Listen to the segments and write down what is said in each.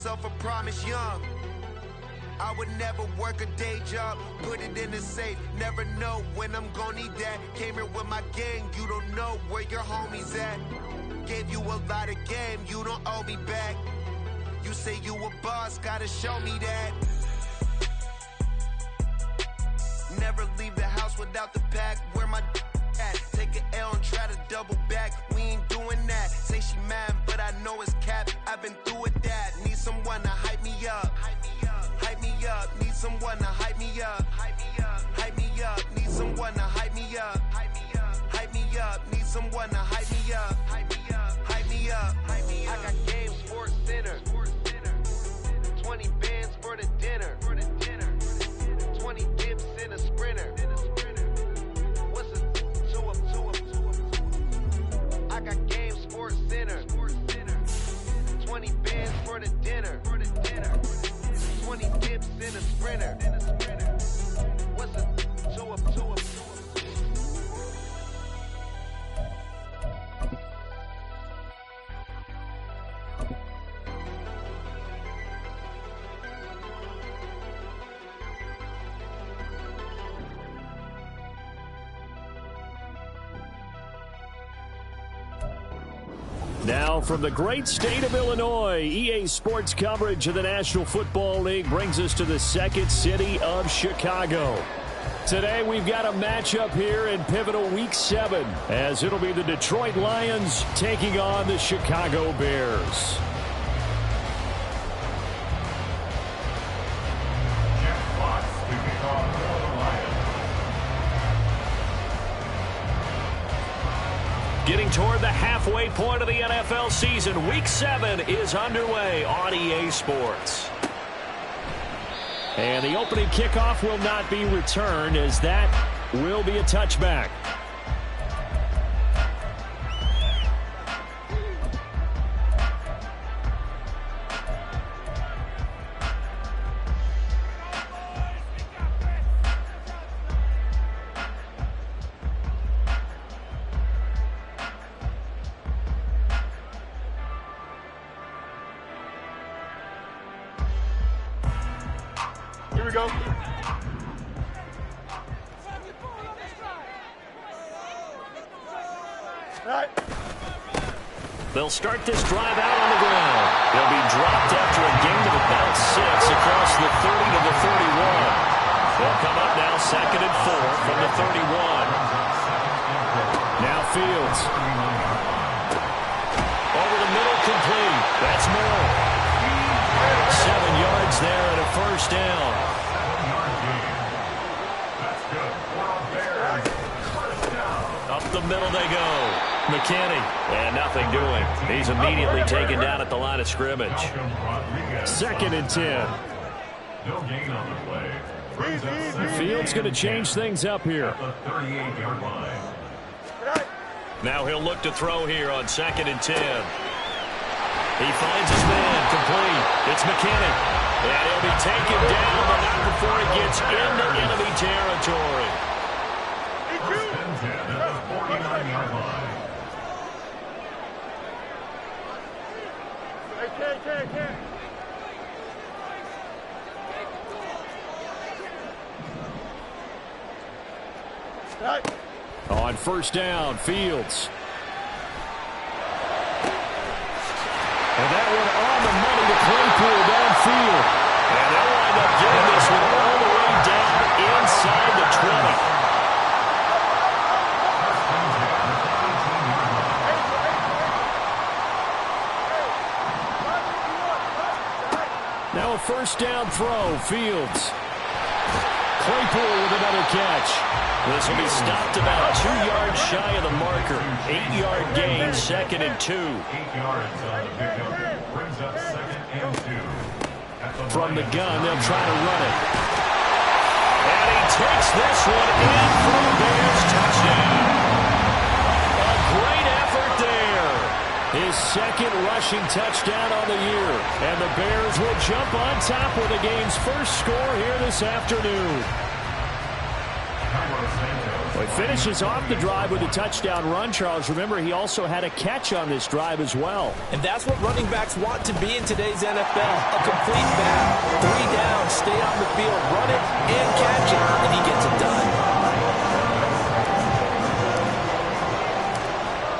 Self a promise young. I would never work a day job, put it in the safe, never know when I'm gonna need that. Came here with my gang, you don't know where your homies at. Gave you a lot of game, you don't owe me back. You say you a boss, gotta show me that. Never leave the house without the pack, where my at? Take an L and try to double back, we ain't doing that. Say she mad, but I know it's cap, I've been through with that. Need someone to hype me up. Hype me up, need someone to hype me up. Hype me up, need someone to hype me up. Hype me up, need someone to hype me up. Hype me up, I got Game Sports Center. 20 bands for the dinner. 20 dips in a sprinter. What's a two up? I got Game Sports Center. 20 bands for the dinner. 20 dips in a sprinter. What's a two up? Now from the great state of Illinois, EA Sports coverage of the National Football League brings us to the second city of Chicago. Today we've got a matchup here in pivotal Week 7 as it'll be the Detroit Lions taking on the Chicago Bears. Getting toward the halfway point of the NFL season, Week 7 is underway on EA Sports. And the opening kickoff will not be returned as that will be a touchback. Here we go. Right. They'll start this drive out on the ground. They'll be dropped after a gain of about 6 across the 30 to the 31. They'll come up now 2nd and 4 from the 31. Now Fields. Over the middle, complete. That's Moore. 7 yards there and a first down. Up the middle they go. McKinney, and nothing doing. He's immediately taken down at the line of scrimmage. 2nd and 10. Fields going to change things up here. Now he'll look to throw here on 2nd and 10. He finds his man, complete. It's McKinney. And he'll be taken down, but not before he gets into enemy territory. On first down, Fields. And that one on the money to Claypool downfield. And they'll wind up getting this one all the way down inside the 20. Now a first down throw, Fields. Claypool with another catch. This will be stopped about 2 yards shy of the marker. 8-yard gain, 2nd and 2. 8 yards on the pickup. Brings up 2nd and 2. From the gun, they'll try to run it. And he takes this one in for the Bears touchdown. A great effort there. His 2nd rushing touchdown on the year. And the Bears will jump on top with the game's first score here this afternoon. He finishes off the drive with a touchdown run, Charles. Remember, he also had a catch on this drive as well. And that's what running backs want to be in today's NFL. A complete back. 3 down, stay on the field, run it, and catch it. And he gets it done.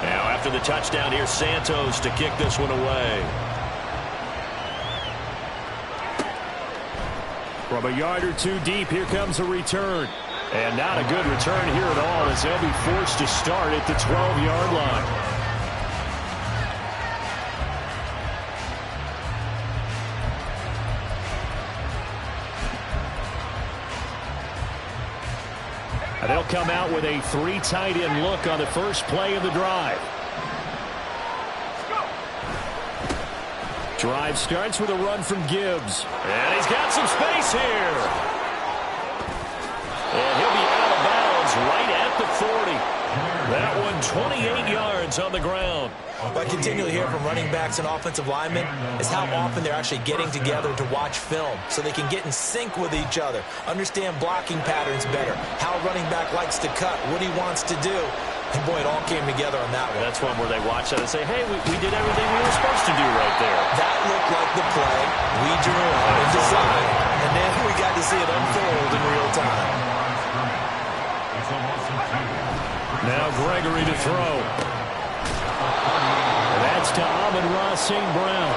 Now, after the touchdown, here's Santos to kick this one away. From a yard or two deep, here comes a return. And not a good return here at all, as they'll be forced to start at the 12-yard line. And they'll come out with a 3 tight end look on the first play of the drive. Drive starts with a run from Gibbs. And he's got some space here. And he'll be out of bounds right at the 40. That one 28 yards on the ground. What I continually hear from running backs and offensive linemen is how often they're actually getting together to watch film so they can get in sync with each other, understand blocking patterns better, how a running back likes to cut, what he wants to do. And boy, it all came together on that one. That's one where they watch that and say, hey, we did everything we were supposed to do right there. That looked like the play we drew up and designed, and then we got to see it unfold in real time. Now Gregory to throw. And that's to Amon-Ra St. Brown.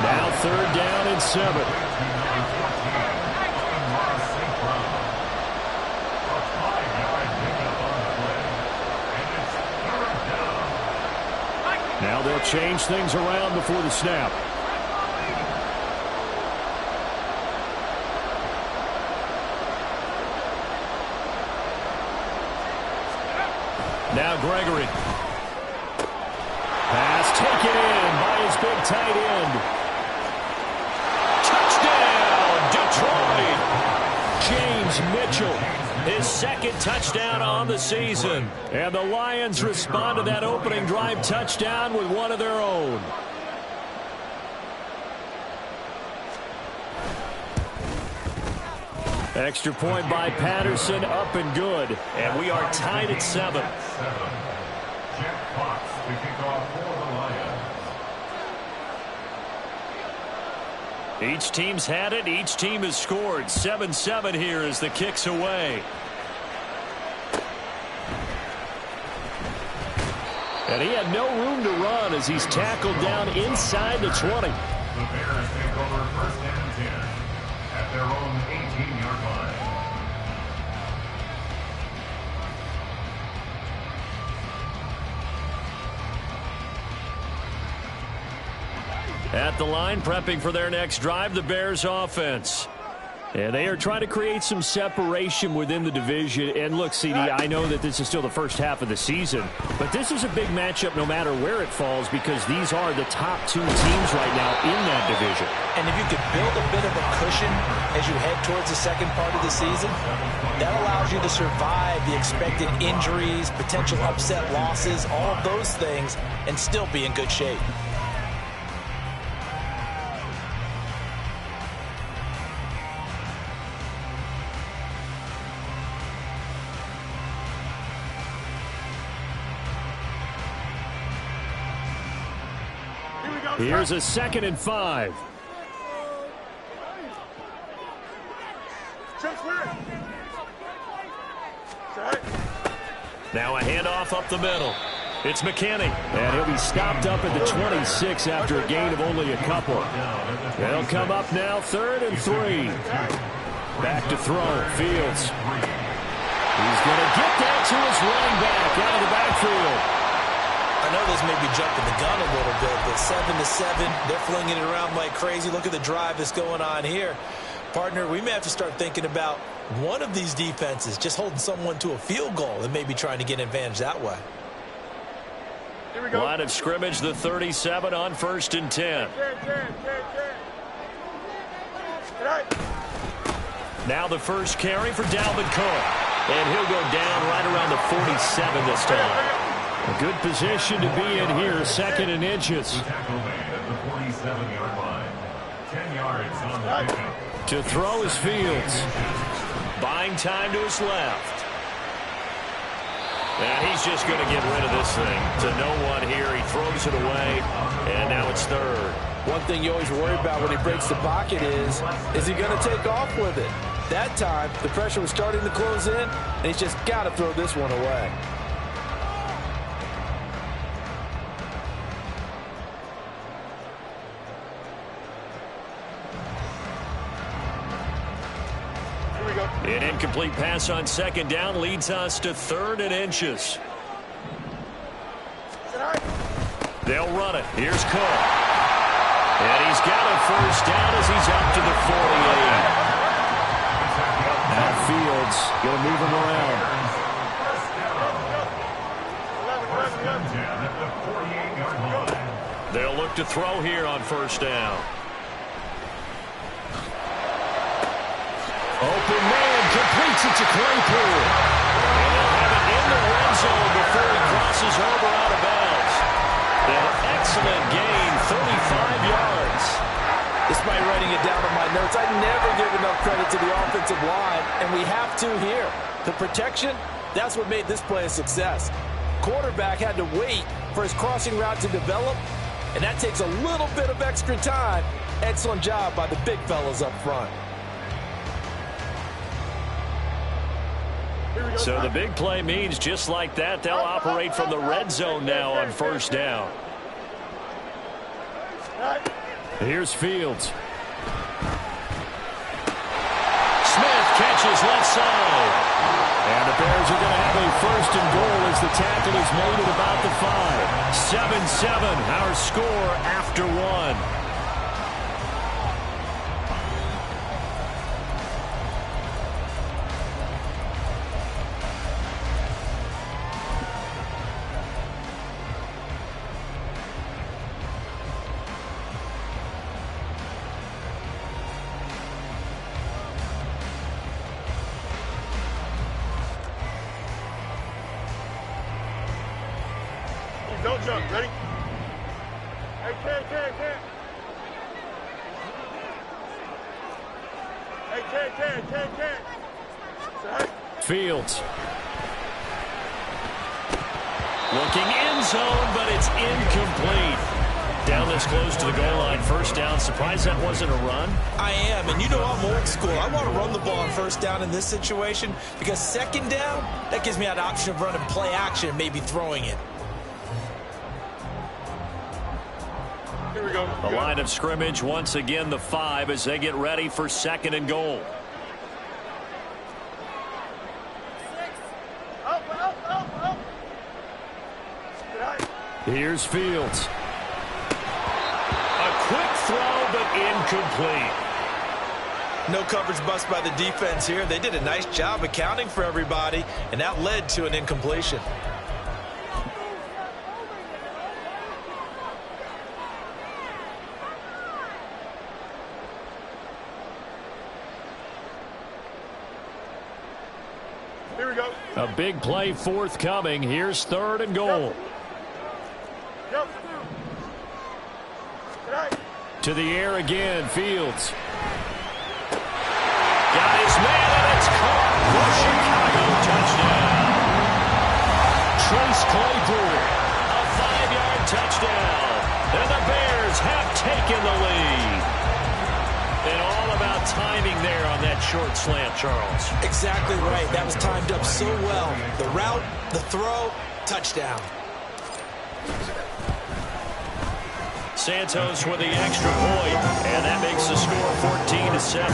Now 3rd down and 7. Now they'll change things around before the snap. Now Gregory. Pass taken in by his big tight end. Touchdown, Detroit! James Mitchell, his 2nd touchdown on the season. And the Lions respond to that opening drive touchdown with one of their own. Extra point by Patterson, up and good. And we are tied at 7. Jack Fox to kick off for the Lions. Each team's had it. Each team has scored. 7-7 here as the kick's away. And he had no room to run as he's tackled down inside the 20. The Bears take over 1st and 10 at their own 18-yard line. At the line, prepping for their next drive, the Bears offense. And they are trying to create some separation within the division. And look, CD, I know that this is still the first half of the season, but this is a big matchup no matter where it falls because these are the top 2 teams right now in that division. And if you could build a bit of a cushion as you head towards the second part of the season, that allows you to survive the expected injuries, potential upset losses, all of those things, and still be in good shape. Here's a 2nd and 5. Now a handoff up the middle. It's McKinney. And he'll be stopped up at the 26 after a gain of only a couple. They'll come up now 3rd and 3. Back to throw. Fields. He's going to get that to his running back out of the backfield. I know this may be jumping the gun a little bit, but 7-7, they're flinging it around like crazy. Look at the drive that's going on here. Partner, we may have to start thinking about one of these defenses just holding someone to a field goal and maybe trying to get an advantage that way. Here we go. Line of scrimmage, the 37 on 1st and 10. Now the first carry for Dalvin Cook. And he'll go down right around the 47 this time. A good position to be in here, 2nd and inches. Tackle made at the 47-yard line. 10 yards on the pickup. To throw is Fields. Buying time to his left. And he's just going to get rid of this thing to no one here. He throws it away, and now it's third. One thing you always worry about when he breaks the pocket is he going to take off with it? That time, the pressure was starting to close in, and he's just got to throw this one away. An incomplete pass on second down leads us to 3rd and inches. They'll run it. Here's Cook. And he's got a first down as he's up to the 48. Now Fields going to move him around. They'll look to throw here on first down. Open man completes it to Claypool. And they'll have it in the red zone before he crosses over out of bounds. An excellent gain, 35 yards. Despite writing it down on my notes, I never give enough credit to the offensive line, and we have to here. The protection, that's what made this play a success. Quarterback had to wait for his crossing route to develop, and that takes a little bit of extra time. Excellent job by the big fellas up front. So the big play means just like that, they'll operate from the red zone now on first down. Here's Fields. Smith catches left side. And the Bears are going to have a first and goal as the tackle is made at about the 5. 7-7, our score after 1. Don't jump. Ready? Hey, Ken. Hey, Ken. Fields. Looking end zone, but it's incomplete. Down this close to the goal line, first down. Surprised that wasn't a run? I am, and you know I'm old school. I want to run the ball on first down in this situation because second down, that gives me an option of running play action and maybe throwing it. Here we go. The line of scrimmage, once again, the 5 as they get ready for 2nd and goal. Up. Here's Fields. A quick throw, but incomplete. No coverage bust by the defense here. They did a nice job accounting for everybody, and that led to an incompletion. Here we go. A big play forthcoming. Here's 3rd and goal. Yep. To the air again, Fields. Got his man, and it's caught for Chicago. Touchdown. Trace Claypool, a 5-yard touchdown. And the Bears have taken the lead. And all about timing there on that short slant, Charles. Exactly right. That was timed up so well. The route, the throw, touchdown. Santos with the extra point, and that makes the score 14-7.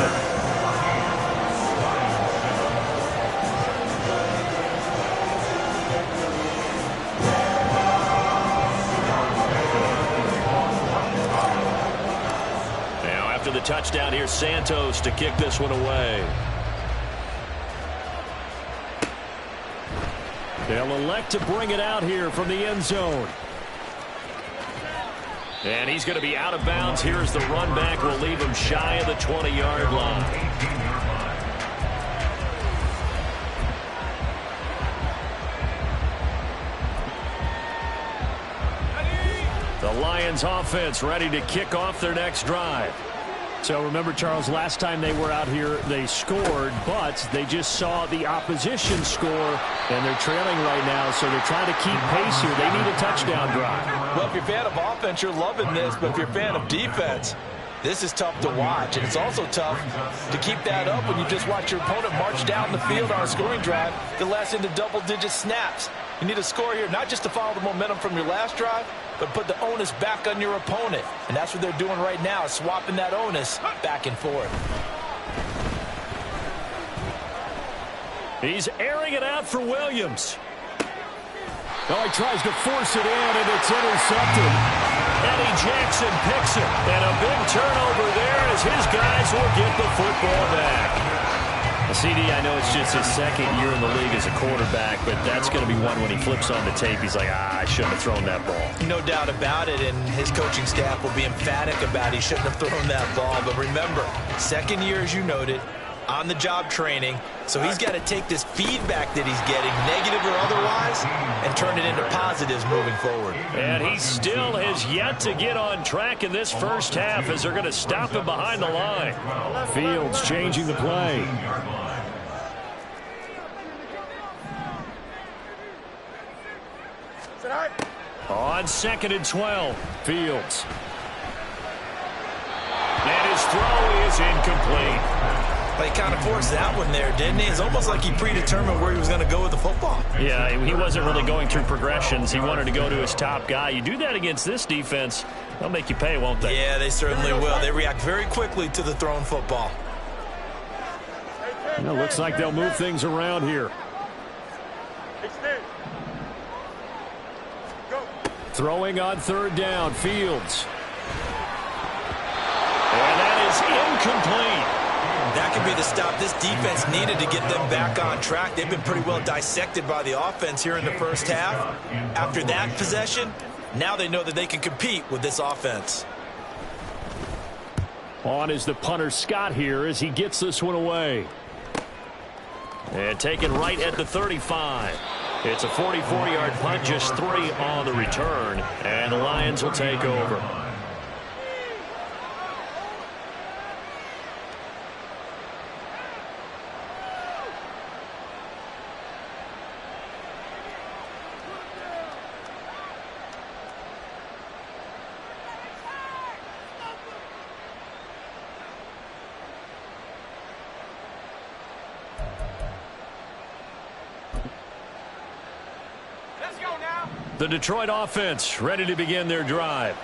Now after the touchdown, here's Santos to kick this one away. They'll elect to bring it out here from the end zone. And he's going to be out of bounds. Here's the run back. Will leave him shy of the 20-yard line. The Lions offense ready to kick off their next drive. So remember, Charles, last time they were out here, they scored, but they just saw the opposition score, and they're trailing right now, so they're trying to keep pace here. They need a touchdown drive. Well, if you're a fan of offense, you're loving this, but if you're a fan of defense, this is tough to watch, and it's also tough to keep that up when you just watch your opponent march down the field on a scoring drive that lasts into double-digit snaps. You need a score here, not just to follow the momentum from your last drive, but put the onus back on your opponent. And that's what they're doing right now, swapping that onus back and forth. He's airing it out for Williams. Oh, he tries to force it in, and it's intercepted. Eddie Jackson picks it, and a big turnover there as his guys will get the football back. CD, I know it's just his second year in the league as a quarterback, but that's going to be one when he flips on the tape. He's like, I shouldn't have thrown that ball. No doubt about it, and his coaching staff will be emphatic about he shouldn't have thrown that ball. But remember, second year, as you noted, on-the-job training, so he's got to take this feedback that he's getting, negative or otherwise, and turn it into positives moving forward. And he still has yet to get on track in this first half as they're going to stop him behind the line. Fields changing the play. On 2nd and 12, Fields. And his throw is incomplete. But he kind of forced that one there, didn't he? It's almost like he predetermined where he was going to go with the football. Yeah, he wasn't really going through progressions. He wanted to go to his top guy. You do that against this defense, they'll make you pay, won't they? Yeah, they certainly will. They react very quickly to the thrown football. It looks like they'll move things around here. Throwing on 3rd down, Fields. And that is incomplete. That could be the stop this defense needed to get them back on track. They've been pretty well dissected by the offense here in the first half. After that possession, now they know that they can compete with this offense. On is the punter Scott here as he gets this one away. And taken right at the 35. It's a 44-yard punt, just 3 on the return. And the Lions will take over. The Detroit offense ready to begin their drive.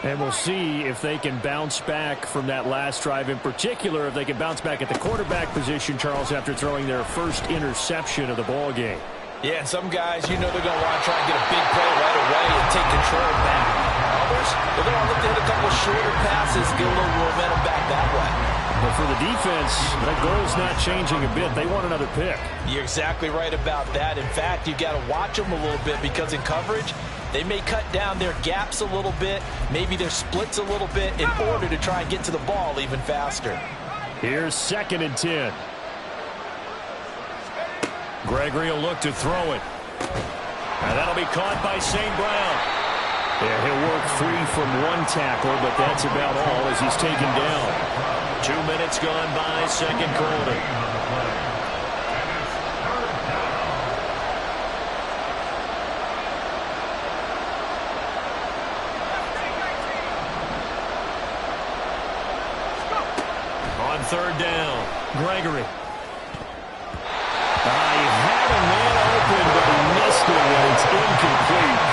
And we'll see if they can bounce back from that last drive. In particular, if they can bounce back at the quarterback position, Charles, after throwing their first interception of the ball game. Yeah, and some guys, you know they're going to want to try and get a big play right away and take control back. Others, they're going to look to hit a couple of shorter passes, get a little momentum back that way. But for the defense, that goal's not changing a bit. They want another pick. You're exactly right about that. In fact, you've got to watch them a little bit because in coverage, they may cut down their gaps a little bit, maybe their splits a little bit in order to try and get to the ball even faster. Here's 2nd and 10. Gregory will look to throw it. And that'll be caught by St. Brown. Yeah, he'll work free from one tackle, but that's about all as he's taken down. 2 minutes gone by, second quarter. On 3rd down, Gregory. He had a man open, but he missed it, and it's incomplete.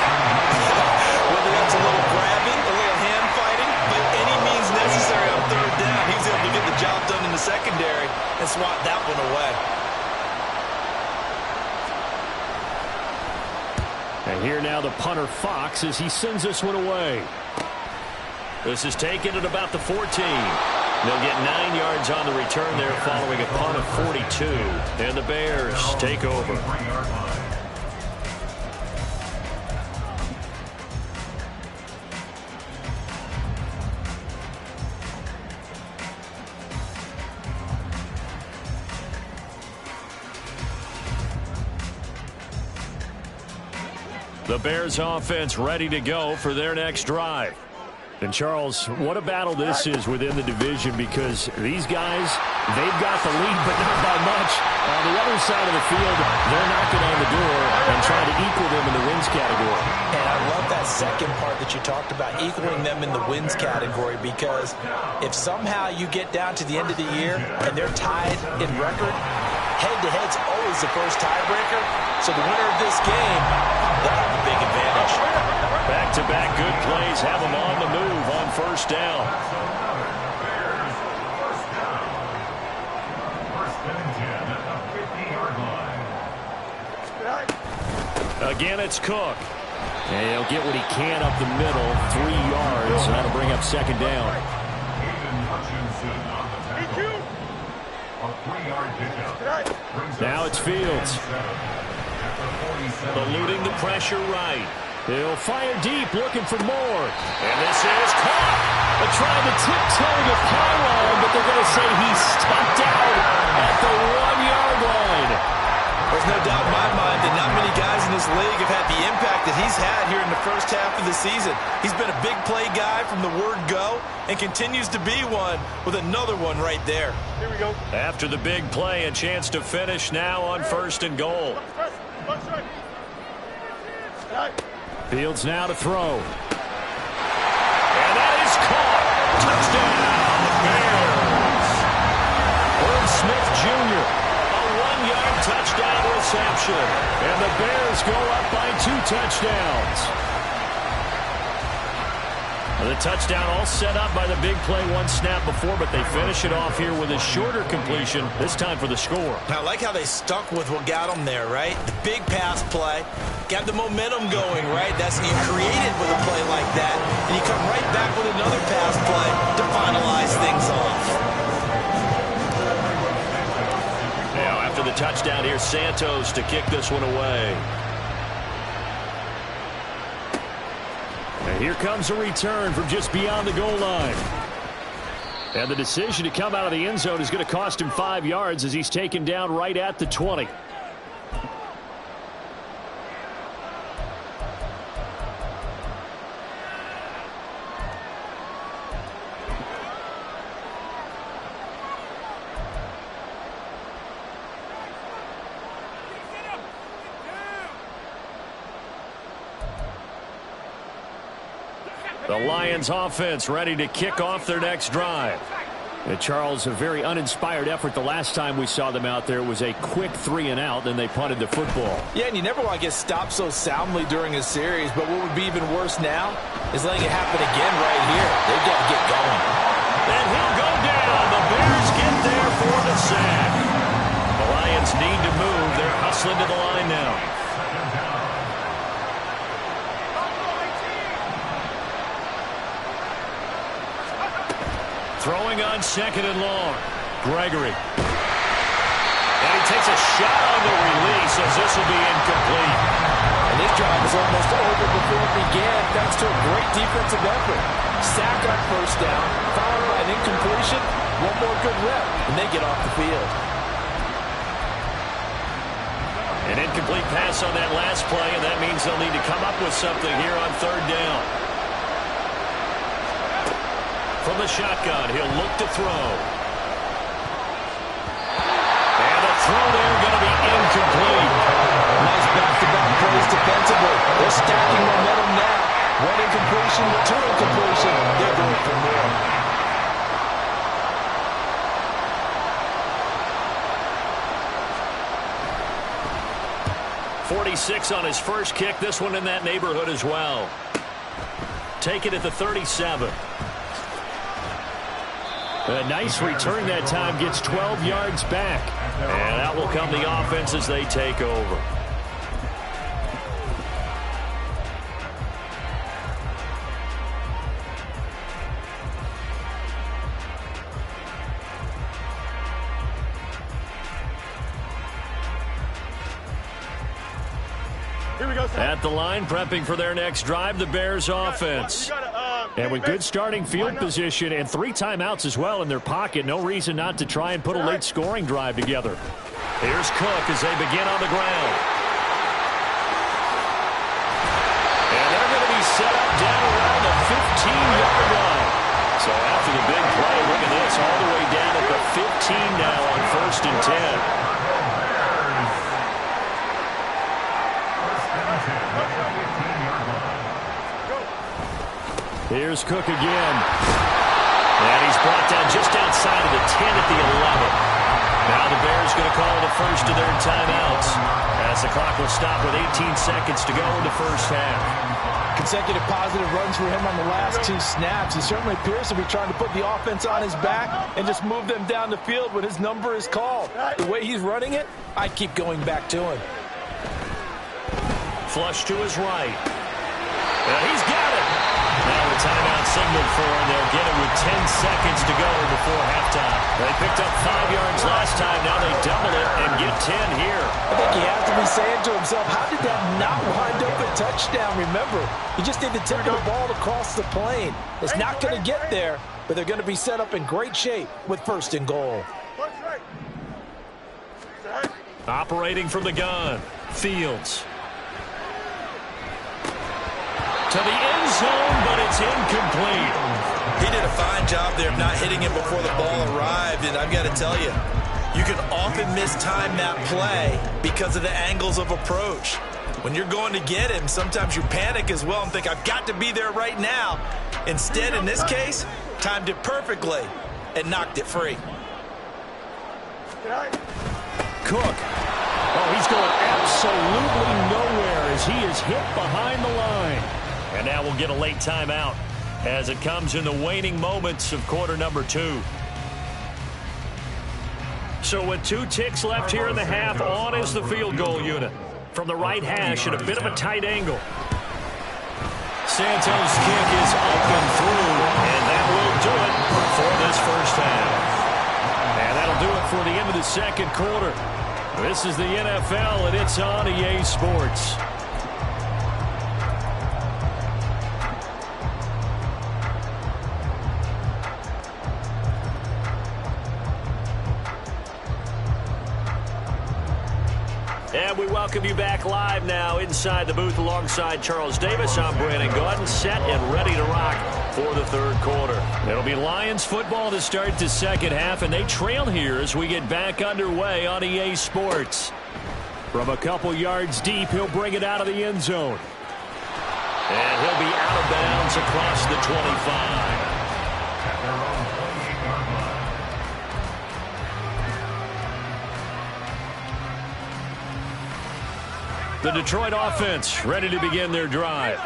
Whether that's a little grabbing, a little hand fighting, by any means necessary on 3rd down, he was able to get the job done in the secondary and swat that one away. And here now the punter Fox as he sends this one away. This is taken at about the 14. They'll get 9 yards on the return there following a punt of 42. And the Bears take over. The Bears offense ready to go for their next drive. And, Charles, what a battle this is within the division, because these guys, they've got the lead, but not by much. On the other side of the field, they're knocking on the door and trying to equal them in the wins category. And I love that second part that you talked about, equaling them in the wins category, because if somehow you get down to the end of the year and they're tied in record, head-to-head's always the first tiebreaker. So the winner of this game, they'll have a big advantage. Back-to-back good plays have them on the move on first down. First and 10 at the 50-yard line. Again, it's Cook. And he'll get what he can up the middle, 3 yards, and that'll bring up second down. Aiden Hutchinson on the tackle. A 3-yard pickup. Now it's Fields. Eluding the pressure right. He'll fire deep, looking for more. And this is caught. They're trying to tiptoe the pylon, but they're going to say he stepped out at the 1-yard line. There's no doubt in my mind that not many guys in this league have had the impact that he's had here in the first half of the season. He's been a big play guy from the word go and continues to be one with another one right there. Here we go. After the big play, a chance to finish now on first and goal. Fields now to throw. And that is caught. Touchdown, Bears. Irv Smith Jr., a 1-yard touchdown reception. And the Bears go up by 2 touchdowns. The touchdown all set up by the big play one snap before, but they finish it off here with a shorter completion, this time for the score. I like how they stuck with what got them there, right? The big pass play, got the momentum going, right? That's you create it with a play like that, and you come right back with another pass play to finalize things off. Now, after the touchdown, here's Santos to kick this one away. And here comes a return from just beyond the goal line. And the decision to come out of the end zone is going to cost him 5 yards as he's taken down right at the 20. The Lions offense ready to kick off their next drive. And Charles, a very uninspired effort the last time we saw them out there. It was a quick 3 and out, then they punted the football. Yeah, and you never want to get stopped so soundly during a series, but what would be even worse now is letting it happen again right here. They've got to get going. And he'll go down. The Bears get there for the sack. The Lions need to move. They're hustling to the line now. Throwing on second and long. Gregory. And he takes a shot on the release as this will be incomplete. And this drive was almost over before it began thanks to a great defensive effort. Sack on first down, followed by an incompletion. One more good rep, and they get off the field. An incomplete pass on that last play, and that means they'll need to come up with something here on third down. From the shotgun, he'll look to throw. And the throw there going to be incomplete. Nice back-to-back plays defensively. They're stacking momentum now. 1 incompletion, 2 incompletion. They're going for more. .46 on his first kick. This one in that neighborhood as well. Take it at the 37. A nice return that time, gets 12 yards back. And out will come the offense as they take over. Here we go, sir. At the line, prepping for their next drive, the Bears offense. And with good starting field position and 3 timeouts as well in their pocket, no reason not to try and put a late scoring drive together. Here's Cook as they begin on the ground. And they're going to be set up down around the 15-yard line. So after the big play, look at this, all the way down at the 15 now on 1st and 10. Here's Cook again. And he's brought down just outside of the 10 at the 11. Now the Bears going to call the first of their timeouts as the clock will stop with 18 seconds to go in the first half. Consecutive positive runs for him on the last 2 snaps. He certainly appears to be trying to put the offense on his back and just move them down the field when his number is called. The way he's running it, I keep going back to him. Flush to his right. And he's got it. Now the timeout signaled for, and they'll get it with 10 seconds to go before halftime. They picked up 5 yards last time. Now they double it and get 10 here. I think he has to be saying to himself, how did that not wind up a touchdown? Remember, he just did the tip of the ball across the plane. It's not going to get there, but they're going to be set up in great shape with 1st and goal. Operating from the gun, Fields. To the end zone, but it's incomplete. He did a fine job there of not hitting it before the ball arrived, and I've got to tell you, you can often mistime that play because of the angles of approach. When you're going to get him, sometimes you panic as well and think, I've got to be there right now. Instead, in this case, timed it perfectly and knocked it free. Cook. Oh, he's going absolutely nowhere as he is hit behind the line. And now we'll get a late timeout as it comes in the waning moments of quarter number 2. So with 2 ticks left here in the half, on is the field goal unit. From the right hash at a bit of a tight angle. Santos' kick is up and through, and that will do it for this first half. And that'll do it for the end of the second quarter. This is the NFL, and it's on EA Sports. And we welcome you back live now inside the booth alongside Charles Davis. I'm Brandon Gaudin, set and ready to rock for the third quarter. It'll be Lions football to start the second half, and they trail here as we get back underway on EA Sports. From a couple yards deep, he'll bring it out of the end zone. And he'll be out of bounds across the 25. The Detroit offense ready to begin their drive.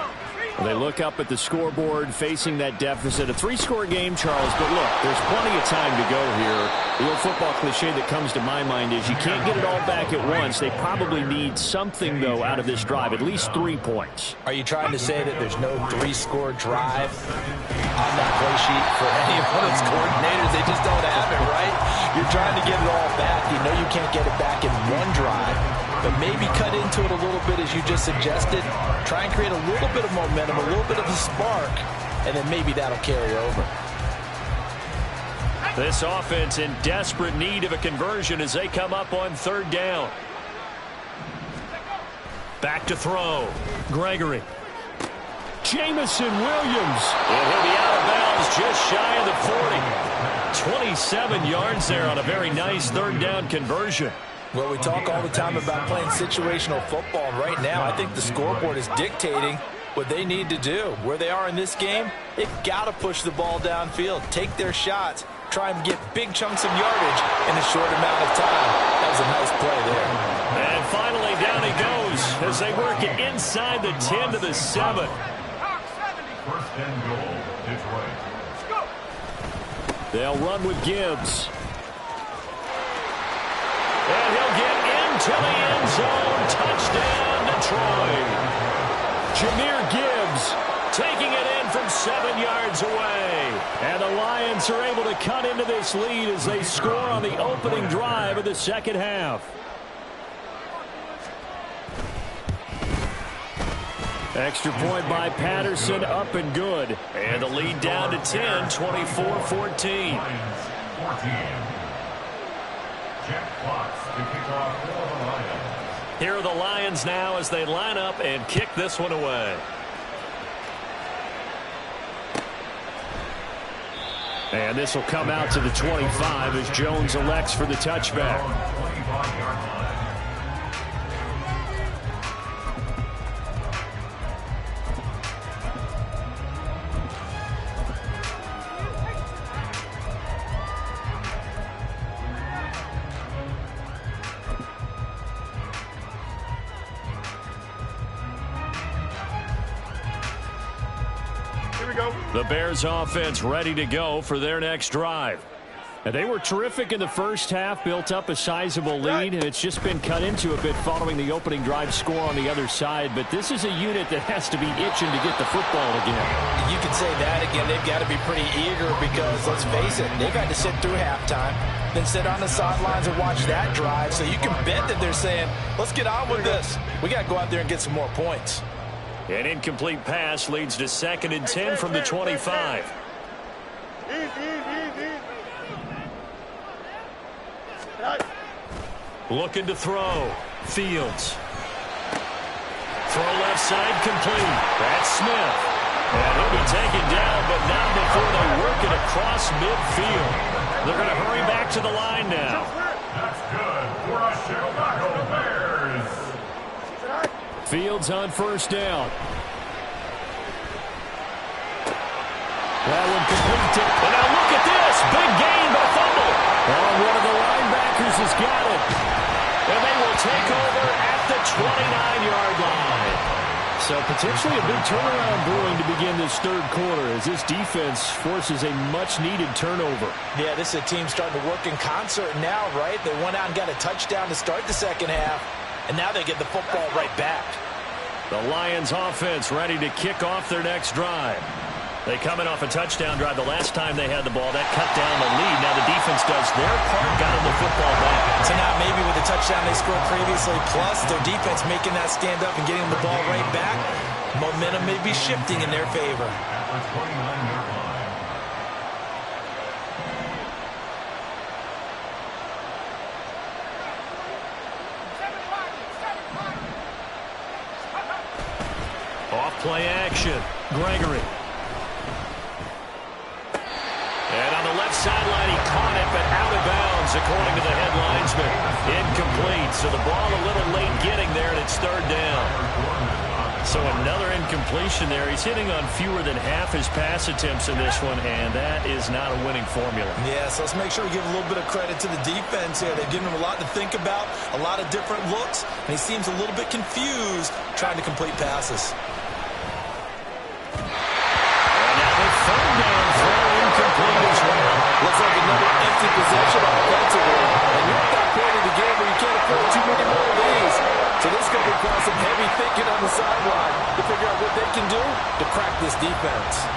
They look up at the scoreboard facing that deficit. A 3-score game, Charles, but look, there's plenty of time to go here. The old football cliche that comes to my mind is you can't get it all back at once. They probably need something, though, out of this drive, at least 3 points. Are you trying to say that there's no 3-score drive on that play sheet for any one of those coordinators? They just don't have it, right? You're trying to get it all back. You know you can't get it back in one drive. But maybe cut into it a little bit as you just suggested. Try and create a little bit of momentum, a little bit of a spark, and then maybe that'll carry over. This offense in desperate need of a conversion as they come up on 3rd down. Back to throw. Gregory. Jamison Williams. And he'll be out of bounds just shy of the 40. 27 yards there on a very nice 3rd down conversion. Well, we talk all the time about playing situational football, and right now I think the scoreboard is dictating what they need to do. Where they are in this game, they've got to push the ball downfield, take their shots, try and get big chunks of yardage in a short amount of time. That was a nice play there. And finally down he goes as they work it inside the 10 to the 7. 1st and goal, Detroit. They'll run with Gibbs. And he'll get into the end zone. Touchdown, Detroit. Jahmyr Gibbs taking it in from 7 yards away. And the Lions are able to cut into this lead as they score on the opening drive of the second half. Extra point by Patterson, up and good. And the lead down to 10, 24-14. Here are the Lions now as they line up and kick this one away. And this will come out to the 25 as Jones elects for the touchback. The Bears offense ready to go for their next drive. And they were terrific in the first half, built up a sizable lead, and it's just been cut into a bit following the opening drive score on the other side. But this is a unit that has to be itching to get the football again. You can say that again. They've got to be pretty eager because, let's face it, they've had to sit through halftime, then sit on the sidelines and watch that drive. So you can bet that they're saying, let's get on with this. We got to go out there and get some more points. An incomplete pass leads to 2nd and 10 from the 25. Looking to throw. Fields. Throw left side complete. That's Smith. And he'll be taken down, but not before they work it across midfield. They're going to hurry back to the line now. That's good for a Chicago Bears. Fields on 1st down. That one complete. And now look at this. Big gain, but a fumble. Oh, one of the linebackers has got it. And they will take over at the 29-yard line. So potentially a big turnaround brewing to begin this third quarter as this defense forces a much-needed turnover. Yeah, this is a team starting to work in concert now, right? They went out and got a touchdown to start the second half, and now they get the football right back. The Lions offense ready to kick off their next drive. They coming off a touchdown drive the last time they had the ball. That cut down the lead. Now the defense does their part, got them the football back. So now maybe with the touchdown they scored previously, plus their defense making that stand up and getting the ball right back, momentum may be shifting in their favor. At the 29-yard line. Off play action. Gregory. And on the left sideline, he caught it, but out of bounds, according to the head linesman. Incomplete, so the ball a little late getting there, and it's 3rd down. So another incompletion there. He's hitting on fewer than half his pass attempts in this one, and that is not a winning formula. Yeah, so let's make sure we give a little bit of credit to the defense here. They've given him a lot to think about, a lot of different looks, and he seems a little bit confused trying to complete passes. And now the 3rd down throw incomplete as well. Looks like another empty possession offensively. And you're at that point of the game where you can't afford too many more of these. So this is going to require some heavy thinking on the sideline to figure out what they can do to crack this defense.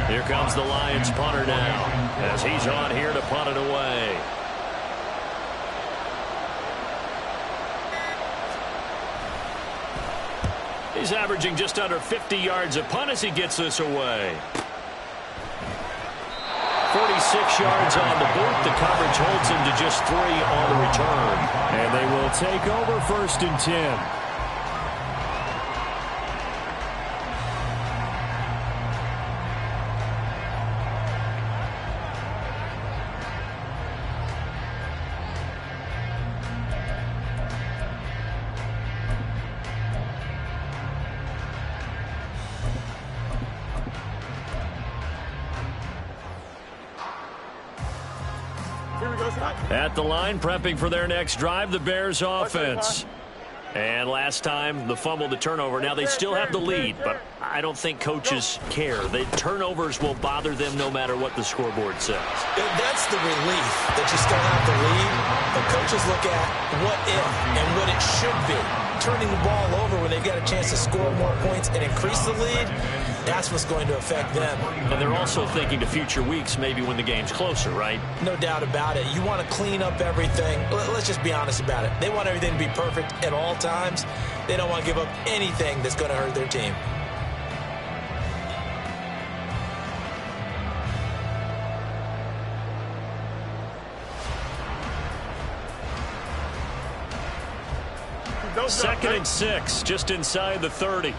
Here comes the Lions punter now as he's on here to punt it away. He's averaging just under 50 yards a punt as he gets this away. 46 yards on the boot. The coverage holds him to just 3 on the return. And they will take over 1st and 10. At the line, prepping for their next drive, the Bears offense. And last time, the fumble, the turnover. Now, they still have the lead, but I don't think coaches care. The turnovers will bother them no matter what the scoreboard says. That's the relief that you still have the lead. But coaches look at what if and what it should be. Turning the ball over when they've got a chance to score more points and increase the lead, that's what's going to affect them. And they're also thinking to future weeks, maybe when the game's closer, right? No doubt about it. You want to clean up everything. Let's just be honest about it. They want everything to be perfect at all times. They don't want to give up anything that's going to hurt their team. Second and 6, just inside the 30.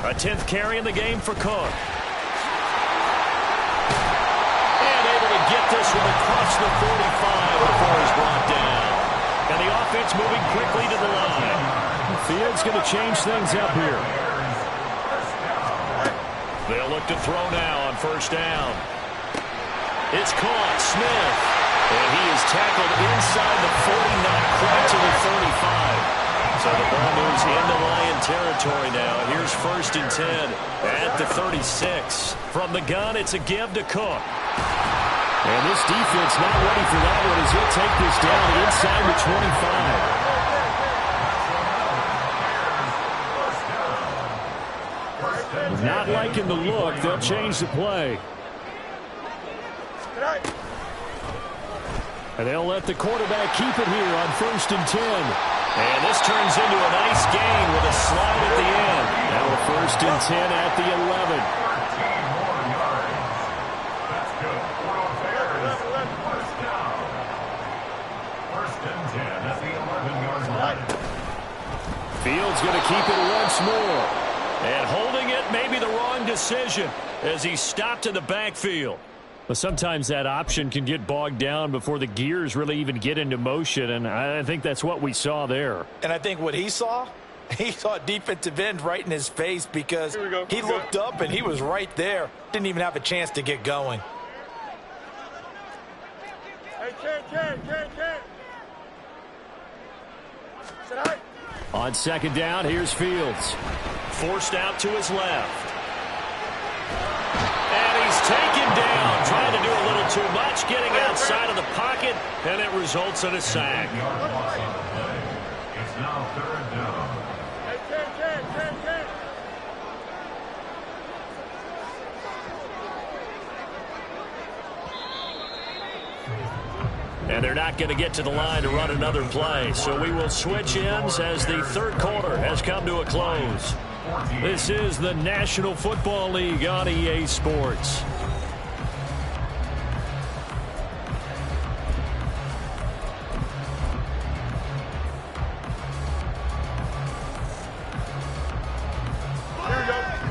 A 10th carry in the game for Cook. And able to get this one across the 45 before he's brought down. And the offense moving quickly to the line. Fields going to change things up here. They'll look to throw now on first down. It's caught. Smith. And he is tackled inside the 40, not quite to the 35. So the ball moves into Lion territory now. Here's first and 10 at the 36. From the gun, it's a give to Cook. And this defense not ready for that one as he'll take this down inside the 25. Not liking the look. They'll change the play. And they'll let the quarterback keep it here on first and 10. And this turns into a nice gain with a slide at the end. Now a first and 10 at the 11. That's good. First and 10 at the 11-yard line. Fields going to keep it once more. And holding it may be the wrong decision as he's stopped in the backfield. But sometimes that option can get bogged down before the gears really even get into motion, and I think that's what we saw there. And I think what he saw defensive end right in his face because he looked up and he was right there. Didn't even have a chance to get going. On second down, here's Fields. Forced out to his left. And he's taken down, trying to do a little too much, getting outside of the pocket, and it results in a sack. It's now third down. And they're not going to get to the line to run another play, so we will switch ends as the third quarter has come to a close. This is the National Football League on EA Sports.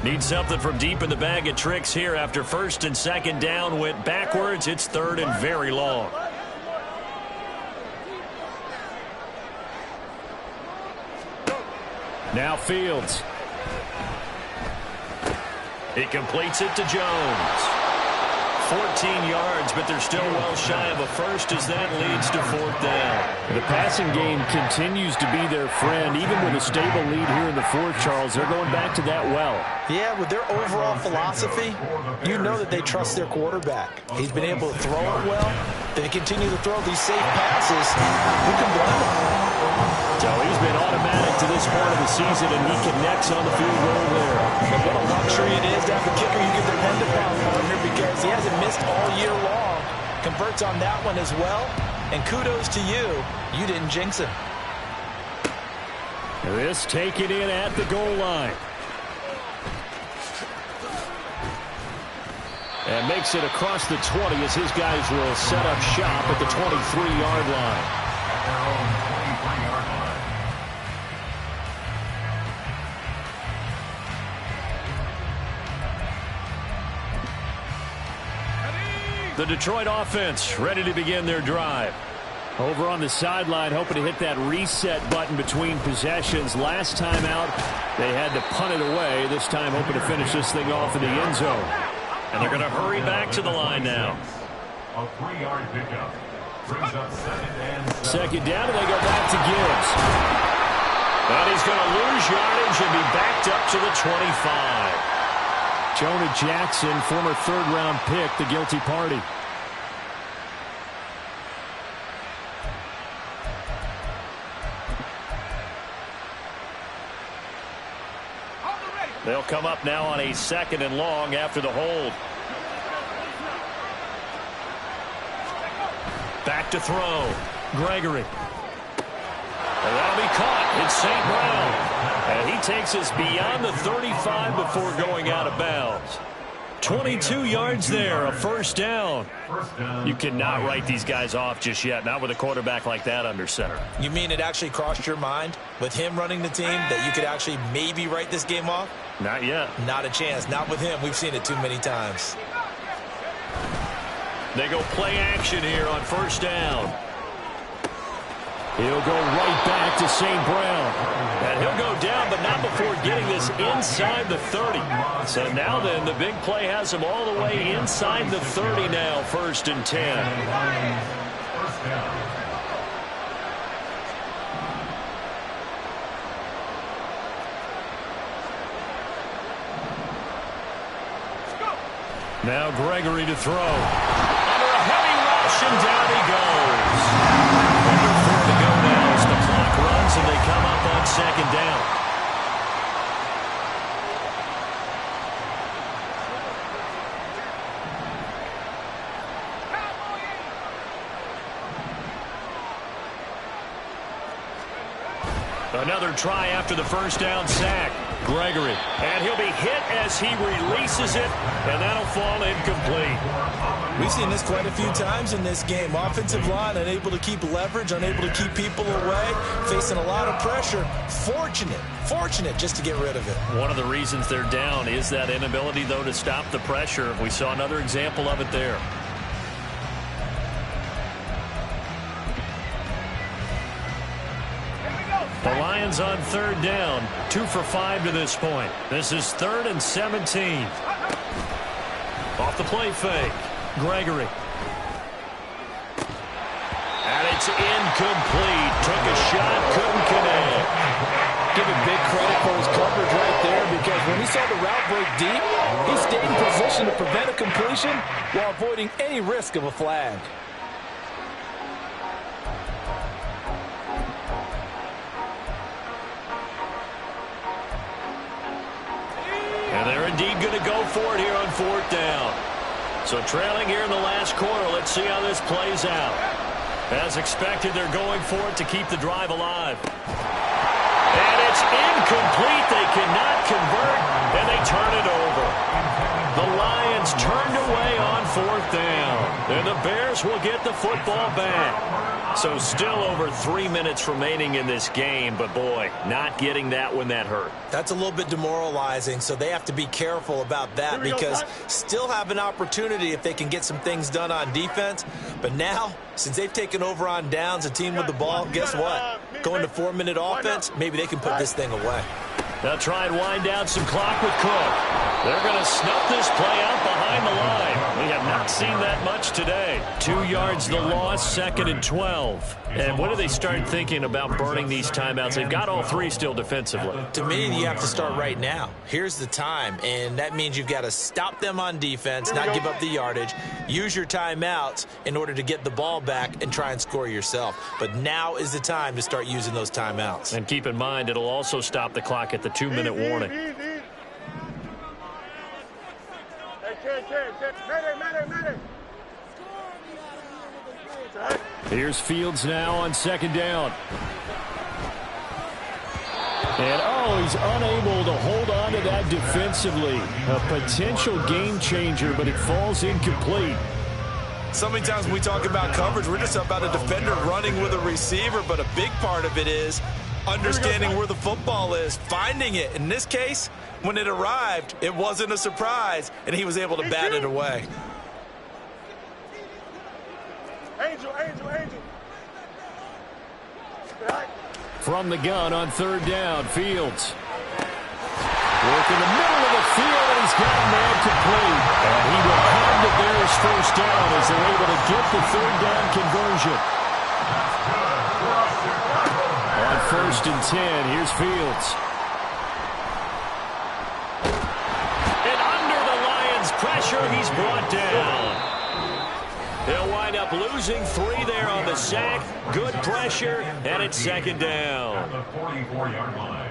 Need something from deep in the bag of tricks here after first and second down went backwards. It's third and very long. Now Fields. He completes it to Jones. 14 yards, but they're still well shy of a first as that leads to fourth down. The passing game continues to be their friend. Even with a stable lead here in the fourth, Charles, they're going back to that well. Yeah, with their overall philosophy, you know that they trust their quarterback. He's been able to throw it well. They continue to throw these safe passes. Who can blame them? So he's been automatic to this part of the season, and he connects on the field goal there. And what a luxury it is to have a kicker you can depend upon, partner, because he hasn't missed all year long. Converts on that one as well. And kudos to you. You didn't jinx him. This taken in at the goal line. And makes it across the 20 as his guys will set up shop at the 23-yard line. At their own 23-yard line. The Detroit offense ready to begin their drive. Over on the sideline, hoping to hit that reset button between possessions. Last time out, they had to punt it away. This time, hoping to finish this thing off in the end zone. And they're going to hurry back to the line now. A 3-yard pickup brings up second and 7. Second down, and they go back to Gibbs. And he's going to lose yardage and be backed up to the 25. Jonah Jackson, former third-round pick, the guilty party. They'll come up now on a second and long after the hold. Back to throw. Gregory. And that'll be caught. It's St. Brown. And he takes us beyond the 35 before going out of bounds. 22 yards there, a first down. You cannot write these guys off just yet, not with a quarterback like that under center. You mean it actually crossed your mind with him running the team that you could actually maybe write this game off? Not yet. Not a chance. Not with him. We've seen it too many times. They go play action here on first down. He'll go right back to St. Brown. And he'll go down, but not before getting this inside the 30. So now then, the big play has him all the way inside the 30 now, 1st and 10. First down. Now Gregory to throw. Under a heavy rush, and down he goes. Under 4 to go now as the clock runs, and they come up on 2nd down. Another try after the first down sack. Gregory. And he'll be hit as he releases it, and that'll fall incomplete. We've seen this quite a few times in this game. Offensive line unable to keep leverage, unable to keep people away, facing a lot of pressure. Fortunate just to get rid of it. One of the reasons they're down is that inability, though, to stop the pressure. We saw another example of it there. The Lions on 3rd down, 2 for 5 to this point. This is 3rd and 17. Off the play fake, Gregory. And it's incomplete. Took a shot, couldn't connect. Give him big credit for his coverage right there, because when he saw the route break deep, he stayed in position to prevent a completion while avoiding any risk of a flag. And they're indeed going to go for it here on 4th down. So trailing here in the last quarter, let's see how this plays out. As expected, they're going for it to keep the drive alive. And it's incomplete. They cannot convert, and they turn it over. The Lions turned away on 4th down. And the Bears will get the football back. So still over 3 minutes remaining in this game, but boy, not getting that when that hurt. That's a little bit demoralizing, so they have to be careful about that, because still have an opportunity if they can get some things done on defense. But now, since they've taken over on downs, a team with the ball, guess what? Going to 4-minute offense, maybe they can put this thing away. They'll try and wind down some clock with Cook. They're going to snuff this play out behind the line. We have not seen that much today. 2 yards the loss, 2nd and 12. And when do they start thinking about burning these timeouts? They've got all 3 still defensively. To me, you have to start right now. Here's the time, and that means you've got to stop them on defense, not give up the yardage, use your timeouts in order to get the ball back and try and score yourself. But now is the time to start using those timeouts. And keep in mind, it'll also stop the clock at the 2-minute warning. Here's Fields now on 2nd down. And, he's unable to hold on to that defensively. A potential game changer, but it falls incomplete. So many times when we talk about coverage, we're just about a defender running with a receiver, but a big part of it is understanding where the football is, finding it. In this case, when it arrived, it wasn't a surprise, and he was able to bat it away. Angel. From the gun on 3rd down, Fields. Work in the middle of the field, and he's got a man complete. And he will have the Bears first down as they're able to get the 3rd down conversion. On 1st and 10, here's Fields. And under the Lions' pressure, he's brought down. They'll wind up losing 3 there on the sack. Good pressure, and it's 2nd down. At the 44-yard line.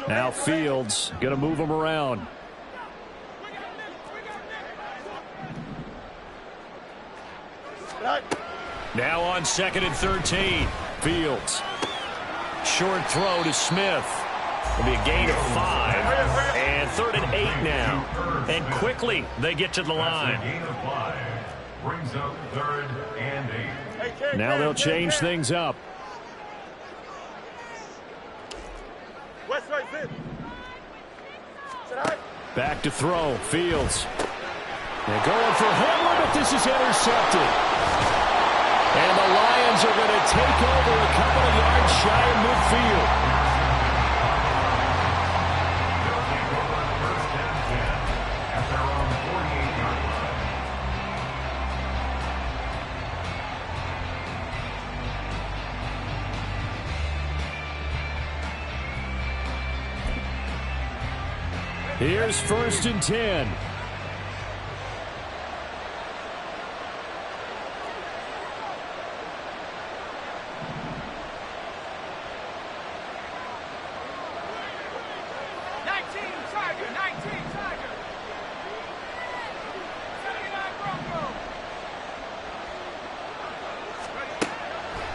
Now Fields going to move him around. Now on 2nd and 13. Fields. Short throw to Smith. It'll be a gain of 5. And 3rd and 8 now. And quickly they get to the line. Gain of 5 brings up 3rd and 8. Now they'll change things up. Back to throw. Fields. They're going for Hamler, but this is intercepted. And the Lions are going to take over a couple of yards shy of midfield. They'll take over 1st and 10 at their own 48-yard line. Here's 1st and 10.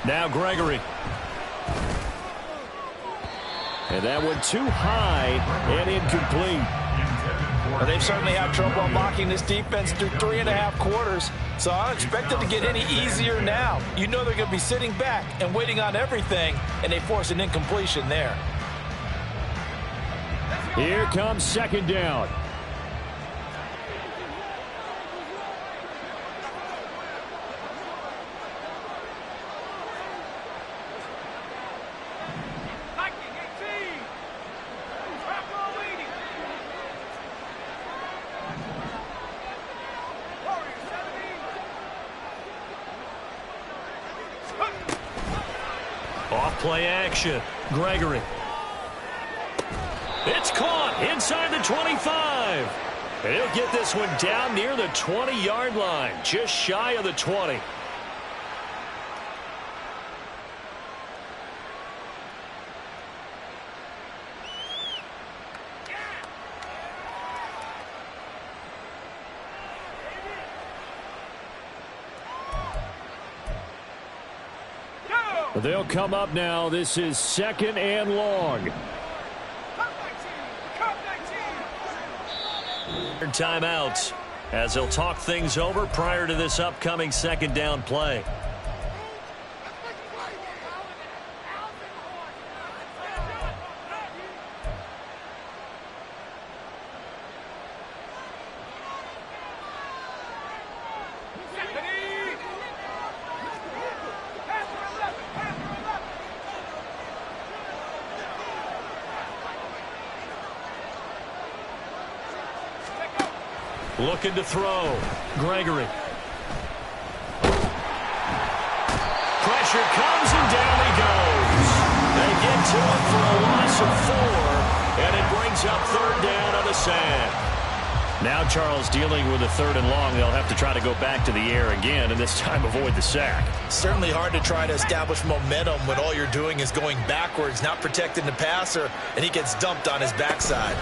Now Gregory. And that one too high and incomplete. Well, they've certainly had trouble unlocking this defense through 3.5 quarters, so I don't expect it to get any easier now. You know they're going to be sitting back and waiting on everything, and they force an incompletion there. Here comes 2nd down. Off-play action. Gregory. It's caught inside the 25. And he'll get this one down near the 20-yard line, just shy of the 20. They'll come up now. This is 2nd and long. Timeouts as they'll talk things over prior to this upcoming 2nd down play. Looking to throw. Gregory. Pressure comes and down he goes. They get to it for a loss of 4, and it brings up 3rd down on the sand. Now Charles dealing with a 3rd and long. They'll have to try to go back to the air again, and this time avoid the sack. Certainly hard to try to establish momentum when all you're doing is going backwards, not protecting the passer, and he gets dumped on his backside.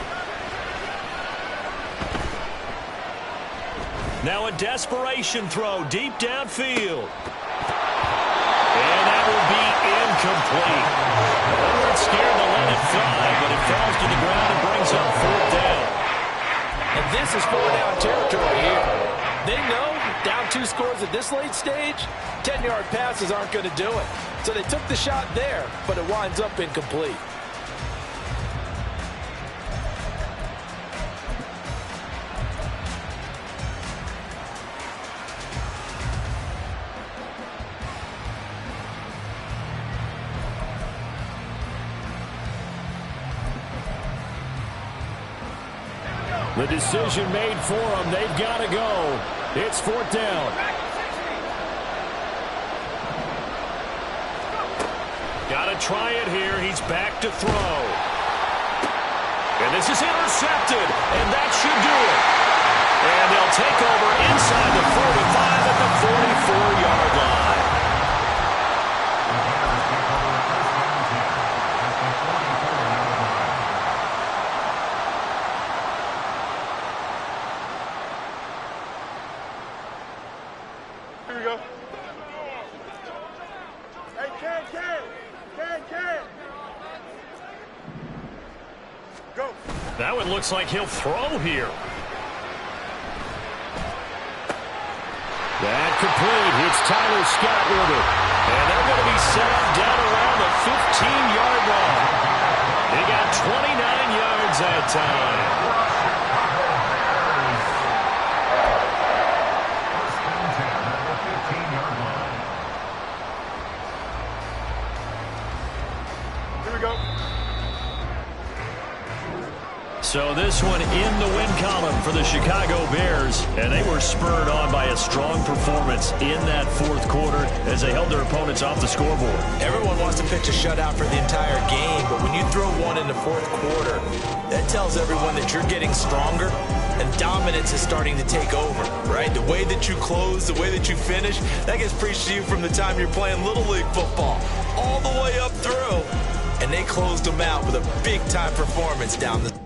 Now a desperation throw deep downfield. And that will be incomplete. They weren't scared to let it fly, but it falls to the ground and brings up 4th down. And this is 4-down territory here. They know down 2 scores at this late stage, 10-yard passes aren't going to do it. So they took the shot there, but it winds up incomplete. The decision made for them. They've got to go. It's 4th down. Got to try it here. He's back to throw. And this is intercepted. And that should do it. And they'll take over inside the 45 at the 44-yard line. Here we go. That one looks like he'll throw here. That complete. It's Tyler Scott with it. And they're going to be set up down around the 15-yard line. They got 29 yards that time. So this one in the win column for the Chicago Bears, and they were spurred on by a strong performance in that fourth quarter as they held their opponents off the scoreboard. Everyone wants to pitch a shutout for the entire game, but when you throw one in the fourth quarter, that tells everyone that you're getting stronger and dominance is starting to take over, right? The way that you close, the way that you finish, that gets preached to you from the time you're playing Little League football all the way up through, and they closed them out with a big-time performance down the